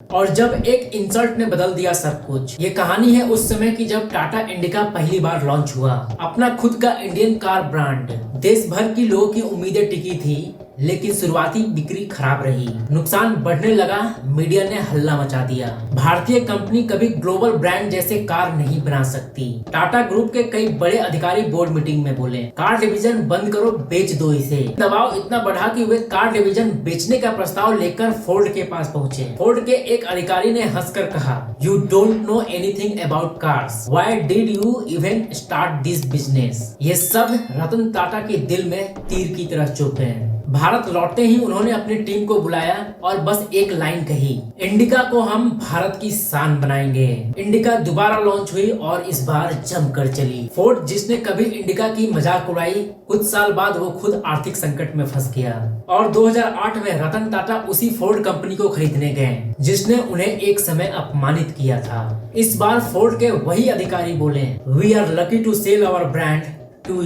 और जब एक इंसल्ट ने बदल दिया सब कुछ। ये कहानी है उस समय की जब टाटा इंडिका पहली बार लॉन्च हुआ। अपना खुद का इंडियन कार ब्रांड। देश भर की लोगों की उम्मीदें टिकी थी, लेकिन शुरुआती बिक्री खराब रही। नुकसान बढ़ने लगा, मीडिया ने हल्ला मचा दिया। भारतीय कंपनी कभी ग्लोबल ब्रांड जैसे कार नहीं बना सकती। टाटा ग्रुप के कई बड़े अधिकारी बोर्ड मीटिंग में बोले, कार डिवीजन बंद करो, बेच दो इसे। दबाव इतना बढ़ा कि वे कार डिवीजन बेचने का प्रस्ताव लेकर फोर्ड के पास पहुंचे। फोर्ड के एक अधिकारी ने हंसकर कहा, you don't know anything about cars, why did you even start this business. ये शब्द रतन टाटा के दिल में तीर की तरह चुभ गए। भारत लौटते ही उन्होंने अपनी टीम को बुलाया और बस एक लाइन कही, इंडिका को हम भारत की शान बनाएंगे। इंडिका दोबारा लॉन्च हुई और इस बार जमकर चली। फोर्ड, जिसने कभी इंडिका की मजाक उड़ाई, कुछ साल बाद वो खुद आर्थिक संकट में फंस गया और 2008 में रतन टाटा उसी फोर्ड कंपनी को खरीदने गए जिसने उन्हें एक समय अपमानित किया था। इस बार फोर्ड के वही अधिकारी बोले, we are lucky to sell our brand to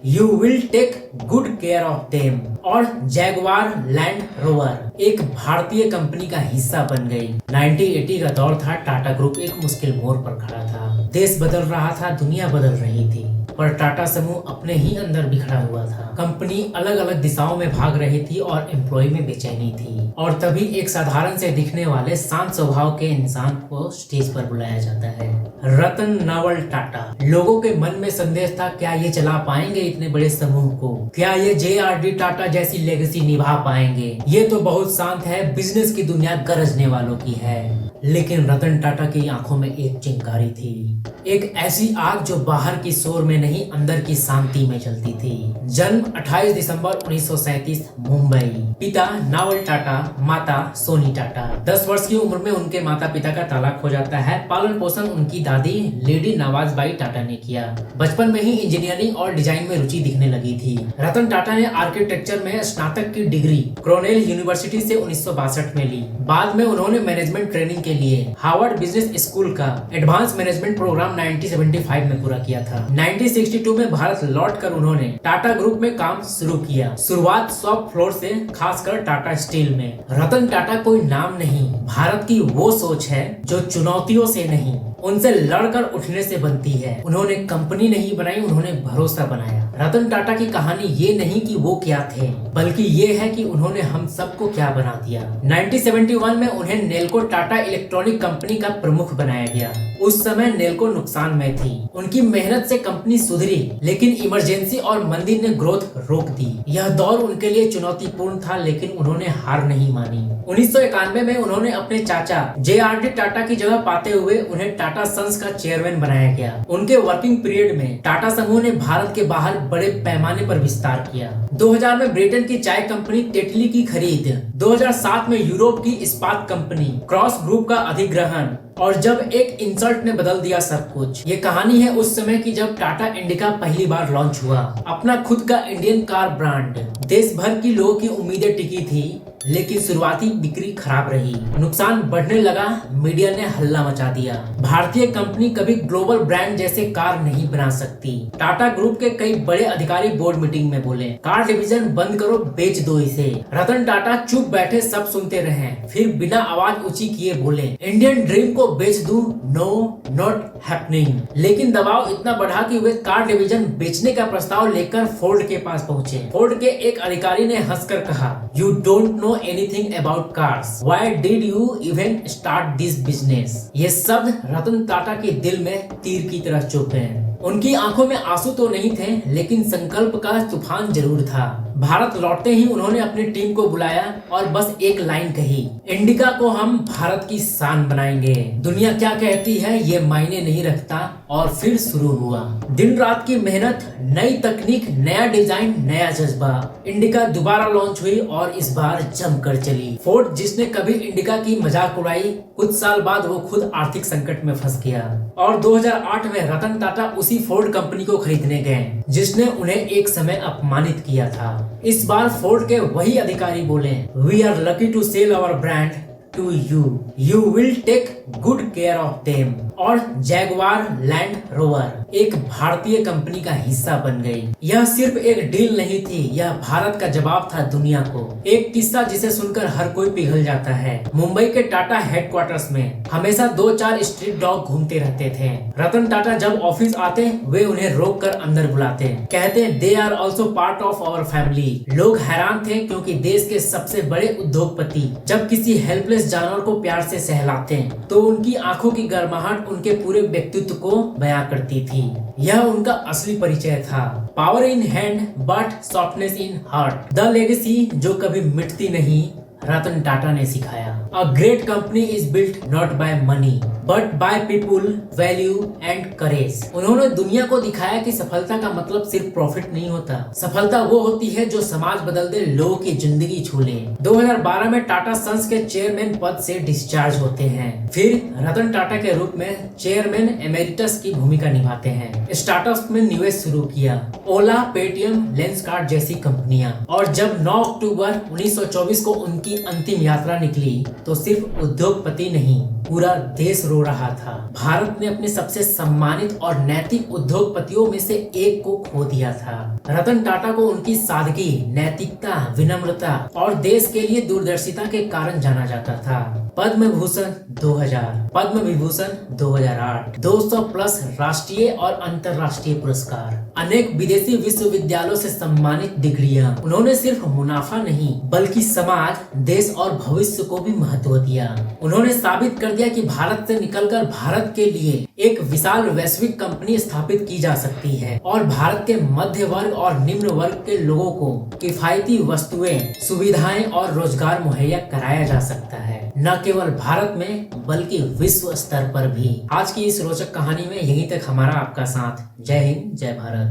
you will take good care of them। और जैगवार लैंड रोवर एक भारतीय कंपनी का हिस्सा बन गई। 1980 का दौर था, टाटा ग्रुप एक मुश्किल मोड़ पर खड़ा था। देश बदल रहा था, दुनिया बदल रही थी, पर टाटा समूह अपने ही अंदर बिखरा हुआ था। कंपनी अलग अलग दिशाओं में भाग रही थी और एम्प्लॉय में बेचैनी थी। और तभी एक साधारण से दिखने वाले शांत स्वभाव के इंसान को स्टेज पर बुलाया जाता है, रतन नावल टाटा। लोगों के मन में संदेश था, क्या ये चला पाएंगे इतने बड़े समूह को? क्या ये JRD टाटा जैसी लेगेसी निभा पाएंगे? ये तो बहुत शांत है, बिजनेस की दुनिया गरजने वालों की है। लेकिन रतन टाटा की आंखों में एक चिंगारी थी, एक ऐसी आग जो बाहर की शोर में नहीं, अंदर की शांति में जलती थी। जन्म 28 दिसंबर 1937 मुंबई। पिता नावल टाटा, माता सोनी टाटा। 10 वर्ष की उम्र में उनके माता पिता का तलाक हो जाता है। पालन पोषण उनकी दादी लेडी नवाजबाई टाटा ने किया। बचपन में ही इंजीनियरिंग और डिजाइन में रुचि दिखने लगी थी। रतन टाटा ने आर्किटेक्चर में स्नातक की डिग्री कॉर्नेल यूनिवर्सिटी से 1962 में ली। बाद में उन्होंने मैनेजमेंट ट्रेनिंग के लिए हार्वर्ड बिजनेस स्कूल का एडवांस मैनेजमेंट प्रोग्राम 1975 में पूरा किया था। 1962 में भारत लौटकर उन्होंने टाटा ग्रुप में काम शुरू किया। शुरुआत शॉप फ्लोर से, खासकर टाटा स्टील में। रतन टाटा कोई नाम नहीं, भारत की वो सोच है जो चुनौतियों से नहीं, उनसे लड़कर उठने से बनती है। उन्होंने कंपनी नहीं बनाई, उन्होंने भरोसा बनाया। रतन टाटा की कहानी ये नहीं कि वो क्या थे, बल्कि ये है कि उन्होंने हम सबको क्या बना दिया। 1971 में उन्हें नेल्को टाटा इलेक्ट्रॉनिक कंपनी का प्रमुख बनाया गया। उस समय नेल्को नुकसान में थी। उनकी मेहनत से कंपनी सुधरी, लेकिन इमरजेंसी और मंदी ने ग्रोथ रोक दी। यह दौर उनके लिए चुनौतीपूर्ण था, लेकिन उन्होंने हार नहीं मानी। 1991 में उन्होंने अपने चाचा JRD टाटा की जगह पाते हुए उन्हें टाटा सन्स का चेयरमैन बनाया गया। उनके वर्किंग पीरियड में टाटा समूह ने भारत के बाहर बड़े पैमाने पर विस्तार किया। 2000 में ब्रिटेन की चाय कंपनी टेटली की खरीद, 2007 में यूरोप की इस्पात कंपनी क्रॉस ग्रुप का अधिग्रहण, और जब एक इंसल्ट ने बदल दिया सब कुछ। ये कहानी है उस समय की जब टाटा इंडिका पहली बार लॉन्च हुआ। अपना खुद का इंडियन कार ब्रांड। देश भर की लोगों की उम्मीदें टिकी थी, लेकिन शुरुआती बिक्री खराब रही। नुकसान बढ़ने लगा, मीडिया ने हल्ला मचा दिया। भारतीय कंपनी कभी ग्लोबल ब्रांड जैसे कार नहीं बना सकती। टाटा ग्रुप के कई बड़े अधिकारी बोर्ड मीटिंग में बोले, कार डिवीजन बंद करो, बेच दो इसे। रतन टाटा चुप बैठे, सब सुनते रहे। फिर बिना आवाज ऊंची किए बोले, इंडियन ड्रीम को बेच दूं? No, not happening. लेकिन दबाव इतना बढ़ा कि वे कार डिवीजन बेचने का प्रस्ताव लेकर फोर्ड के पास पहुंचे। फोर्ड के एक अधिकारी ने हंसकर कहा, you don't know anything about cars, why did you even start this business. ये शब्द रतन टाटा के दिल में तीर की तरह चुभ गए। उनकी आंखों में आंसू तो नहीं थे, लेकिन संकल्प का तूफान जरूर था। भारत लौटते ही उन्होंने अपनी टीम को बुलाया और बस एक लाइन कही, इंडिका को हम भारत की शान बनाएंगे। दुनिया क्या कहती है ये मायने नहीं रखता। और फिर शुरू हुआ दिन रात की मेहनत, नई तकनीक, नया डिजाइन, नया जज्बा। इंडिका दोबारा लॉन्च हुई और इस बार जमकर चली। फोर्ड, जिसने कभी इंडिका की मजाक उड़ाई, कुछ साल बाद वो खुद आर्थिक संकट में फंस गया और 2008 में रतन टाटा उसी फोर्ड कंपनी को खरीदने गए जिसने उन्हें एक समय अपमानित किया था। इस बार फोर्ड के वही अधिकारी बोले, we are lucky to sell our brand to you, you will take good care of them. और जैगवार लैंड रोवर एक भारतीय कंपनी का हिस्सा बन गई। यह सिर्फ एक डील नहीं थी, यह भारत का जवाब था दुनिया को। एक किस्सा जिसे सुनकर हर कोई पिघल जाता है। मुंबई के टाटा हेडक्वार्टर्स में हमेशा 2-4 स्ट्रीट डॉग घूमते रहते थे। रतन टाटा जब ऑफिस आते वे उन्हें रोक कर अंदर बुलाते, कहते they are also part of our family. लोग हैरान थे क्योंकि देश के सबसे बड़े उद्योगपति जब किसी हेल्पलेस जानवर को प्यार से सहलाते तो उनकी आंखों की गर्माहट उनके पूरे व्यक्तित्व को बयां करती थी। यह उनका असली परिचय था। Power in hand but softness in heart, the legacy जो कभी मिटती नहीं, रतन टाटा ने सिखाया। A great company is built not by money but by people, value and courage. उन्होंने दुनिया को दिखाया कि सफलता का मतलब सिर्फ प्रॉफिट नहीं होता, सफलता वो होती है जो समाज बदल दे, लोगों की जिंदगी छू ले। 2012 में टाटा सन्स के चेयरमैन पद से डिस्चार्ज होते हैं, फिर रतन टाटा के रूप में चेयरमैन एमेरिटस की भूमिका निभाते हैं। स्टार्टअप में निवेश शुरू किया, ओला, पेटीएम, लेंसकार्ट जैसी कंपनियां। और जब 9 अक्टूबर 1924 को उनकी अंतिम यात्रा निकली तो सिर्फ उद्योगपति नहीं, पूरा देश रो रहा था। भारत ने अपने सबसे सम्मानित और नैतिक उद्योगपतियों में से एक को खो दिया था। रतन टाटा को उनकी सादगी, नैतिकता, विनम्रता और देश के लिए दूरदर्शिता के कारण जाना जाता था। पद्म भूषण 2000, पद्म विभूषण 2008, 200 प्लस राष्ट्रीय और अंतर्राष्ट्रीय पुरस्कार, अनेक विदेशी विश्वविद्यालयों से सम्मानित डिग्रियां। उन्होंने सिर्फ मुनाफा नहीं बल्कि समाज, देश और भविष्य को भी महत्व दिया। उन्होंने साबित कर दिया कि भारत से निकलकर भारत के लिए एक विशाल वैश्विक कंपनी स्थापित की जा सकती है और भारत के मध्य वर्ग और निम्न वर्ग के लोगों को किफायती वस्तुएं, सुविधाएं और रोजगार मुहैया कराया जा सकता है, न केवल भारत में बल्कि विश्व स्तर पर भी। आज की इस रोचक कहानी में यहीं तक हमारा आपका साथ। जय हिंद, जय भारत।